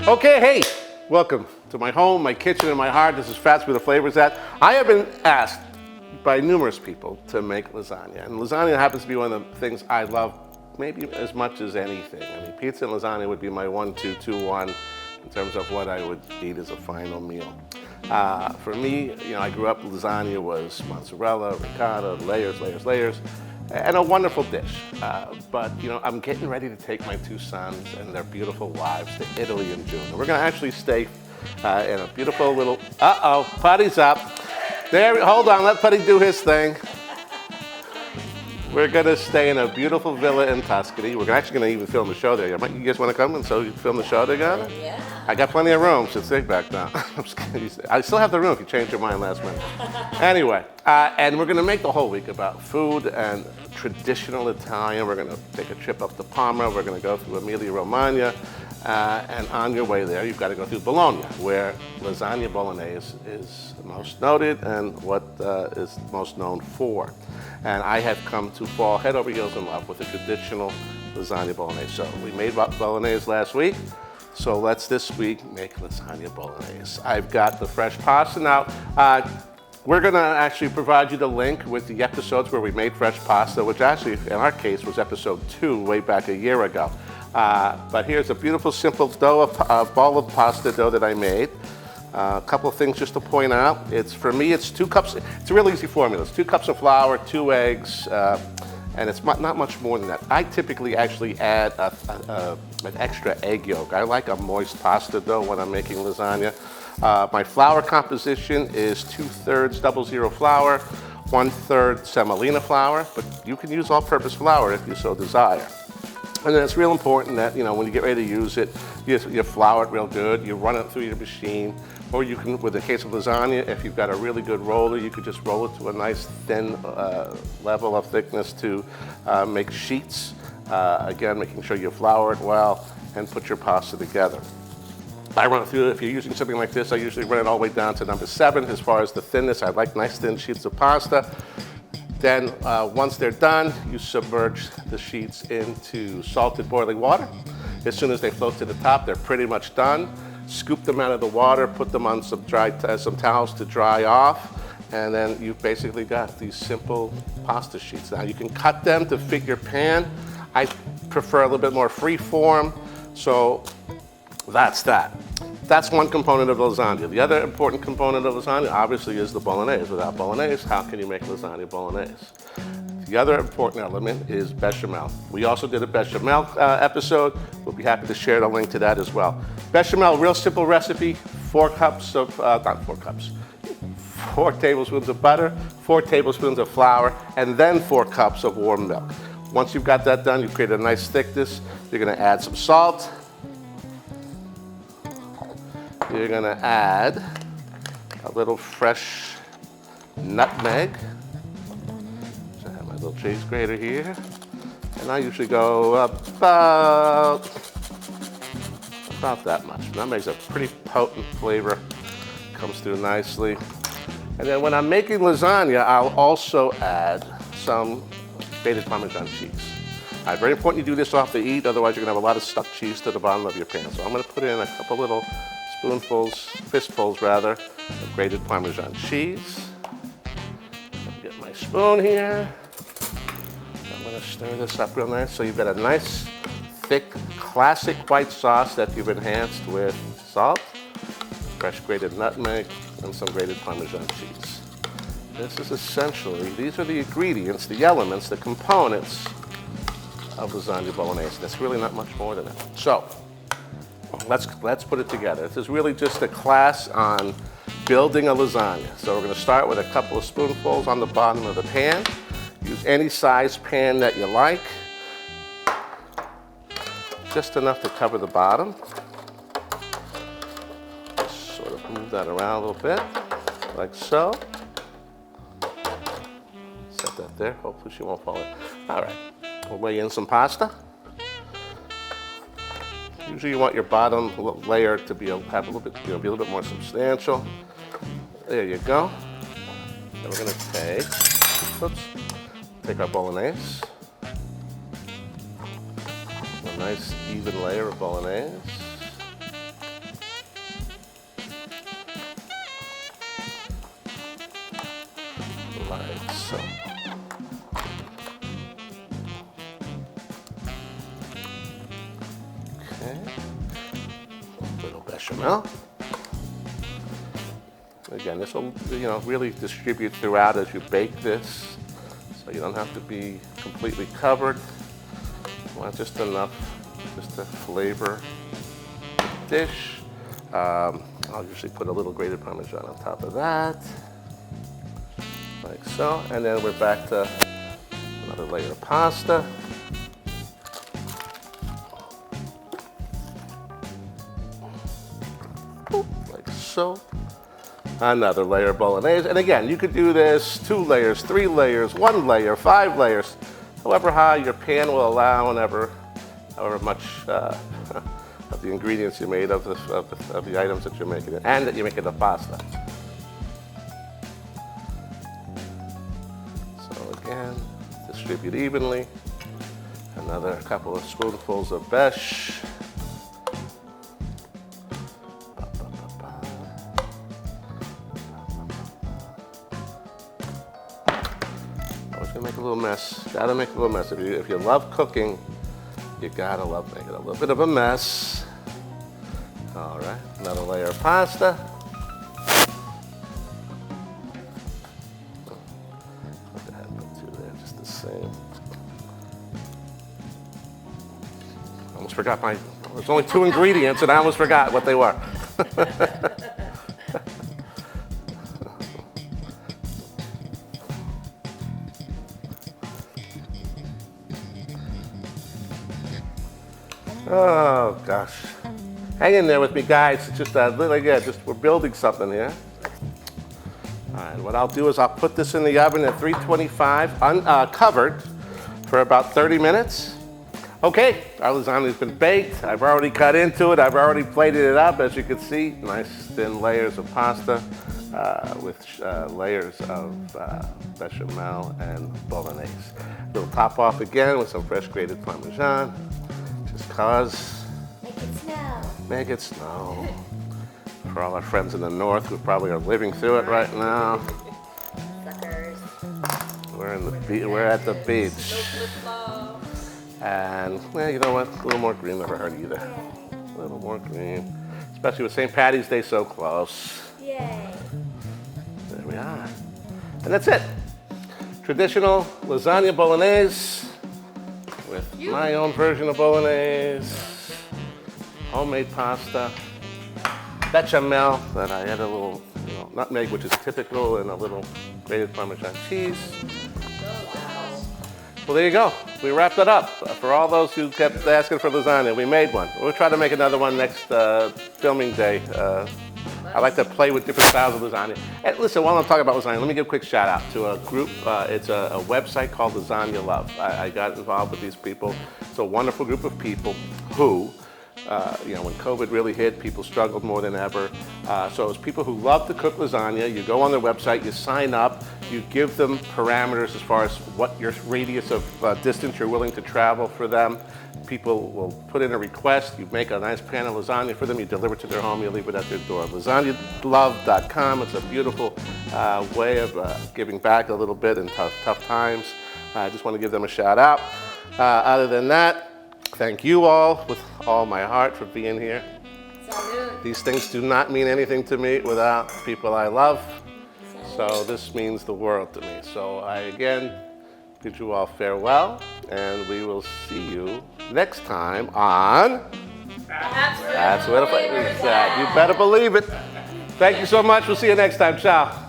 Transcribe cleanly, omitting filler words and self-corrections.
Okay, hey, welcome to my home, my kitchen, and my heart. This is Fats where the flavor's at. I have been asked by numerous people to make lasagna, and lasagna happens to be one of the things I love maybe as much as anything. I mean, pizza and lasagna would be my 1-2-2-1 in terms of what I would eat as a final meal. For me, I grew up, lasagna was mozzarella, ricotta, layers, and a wonderful dish. But I'm getting ready to take my two sons and their beautiful wives to Italy in June. And we're gonna actually stay in a beautiful little, Putty's up. Hold on, let Putty do his thing. We're gonna stay in a beautiful villa in Tuscany. We're actually gonna even film the show there. You guys wanna come and so you film the show together? Yeah. I got plenty of room, so sit back down. I'm just kidding. I still have the room if you change your mind last minute. Anyway, and we're gonna make the whole week about food and traditional Italian. We're gonna take a trip up to Parma. We're gonna go through Emilia-Romagna. And on your way there, you've got to go through Bologna, where Lasagna Bolognese is most noted and what is most known for. And I have come to fall head over heels in love with the traditional Lasagna Bolognese. So we made Bolognese last week, so let's this week make Lasagna Bolognese. I've got the fresh pasta. Now, we're gonna actually provide you the link with the episodes where we made fresh pasta, which actually, in our case, was episode 2 way back a year ago. But here's a beautiful, simple ball of pasta dough that I made. A couple of things just to point out. For me, it's 2 cups. It's a real easy formula. It's 2 cups of flour, 2 eggs, and it's not much more than that. I typically actually add an extra egg yolk. I like a moist pasta dough when I'm making lasagna. My flour composition is 2/3 00 flour, 1/3 semolina flour, but you can use all-purpose flour if you so desire. And then it's real important that, when you get ready to use it, you flour it real good, you run it through your machine, or you can, with the case of lasagna, if you've got a really good roller, you could just roll it to a nice thin level of thickness to make sheets. Again, making sure you flour it well and put your pasta together. I run it through, if you're using something like this, I usually run it all the way down to number 7 as far as the thinness. I like nice thin sheets of pasta. Then once they're done, you submerge the sheets into salted boiling water. As soon as they float to the top, they're pretty much done. Scoop them out of the water, put them on some towels to dry off, and then you've basically got these simple pasta sheets. Now you can cut them to fit your pan. I prefer a little bit more free form, so that's that. That's one component of lasagna. The other important component of lasagna, obviously, is the bolognese. Without bolognese, how can you make lasagna bolognese? The other important element is bechamel. We also did a bechamel episode. We'll be happy to share the link to that as well. Bechamel, real simple recipe, 4 tablespoons of butter, 4 tablespoons of flour, and then 4 cups of warm milk. Once you've got that done, you've created a nice thickness. You're gonna add some salt. You're gonna add a little fresh nutmeg. So I have my little cheese grater here. And I usually go about that much. Nutmeg's a pretty potent flavor. Comes through nicely. And then when I'm making lasagna, I'll also add some grated Parmesan cheese. Very important you do this off the eat, otherwise you're gonna have a lot of stuck cheese to the bottom of your pan. So I'm gonna put in a couple little fistfuls rather, of grated Parmesan cheese. Get my spoon here. I'm gonna stir this up real nice. So you've got a nice, thick, classic white sauce that you've enhanced with salt, fresh grated nutmeg, and some grated Parmesan cheese. This is essentially, these are the ingredients, the elements, the components of lasagna bolognese. That's really not much more than that. So, let's put it together. This is really just a class on building a lasagna. So we're gonna start with a couple of spoonfuls on the bottom of the pan. Use any size pan that you like. Just enough to cover the bottom. Just sort of move that around a little bit, like so. Set that there, hopefully she won't fall in. All right, we'll weigh in some pasta. Usually you want your bottom layer to be a little bit more substantial. There you go. Then we're gonna take our bolognese. A nice even layer of bolognese. bechamel. Again, this will, really distribute throughout as you bake this, so you don't have to be completely covered. You want just enough, just to flavor the dish. I'll usually put a little grated Parmesan on top of that, like so. And then we're back to another layer of pasta. Like so. Another layer of bolognese. And again, you could do this 2 layers, 3 layers, 1 layer, 5 layers, however high your pan will allow, and however much of the ingredients you made of the items that you're making, and that you're making the pasta. So again, distribute evenly. Another couple of spoonfuls of beche. Make a little mess. Gotta make a little mess. If you love cooking, you gotta love making a little bit of a mess. All right, another layer of pasta. Put that put 2 there, just the same. Almost forgot there's only 2 ingredients, and I almost forgot what they were. Oh gosh, hang in there with me, guys. It's just we're building something here. All right, what I'll do is I'll put this in the oven at 325, covered, for about 30 minutes. Okay, our lasagna's been baked. I've already cut into it. I've already plated it up, as you can see. Nice thin layers of pasta with layers of bechamel and bolognese. We'll top off again with some fresh grated Parmesan. Cause make it snow. For all our friends in the north who probably are living through it right now. Suckers. We're at the beach. And well, you know what? A little more green never hurt either. A little more green, especially with St. Patty's Day so close. Yay! There we are, and that's it. Traditional lasagna bolognese. With my own version of bolognese, homemade pasta, bechamel that I add a little nutmeg, which is typical, and a little grated Parmesan cheese. Well, there you go. We wrapped it up. For all those who kept asking for lasagna, we made one. We'll try to make another one next filming day. I like to play with different styles of lasagna. And listen, while I'm talking about lasagna, let me give a quick shout out to a group. It's a website called Lasagna Love. I got involved with these people. It's a wonderful group of people who, when COVID really hit, people struggled more than ever. So it's people who love to cook lasagna. You go on their website, you sign up, you give them parameters as far as what your radius of distance you're willing to travel for them. People will put in a request, you make a nice pan of lasagna for them, you deliver it to their home, you leave it at their door. LasagnaLove.com. It's a beautiful way of giving back a little bit in tough times. I just want to give them a shout out. Other than that, thank you all with all my heart for being here. Salud. These things do not mean anything to me without people I love. So this means the world to me. So I again bid you all farewell, and we will see you next time on That's Where the Flavors At. You better believe it. Thank you so much. We'll see you next time. Ciao.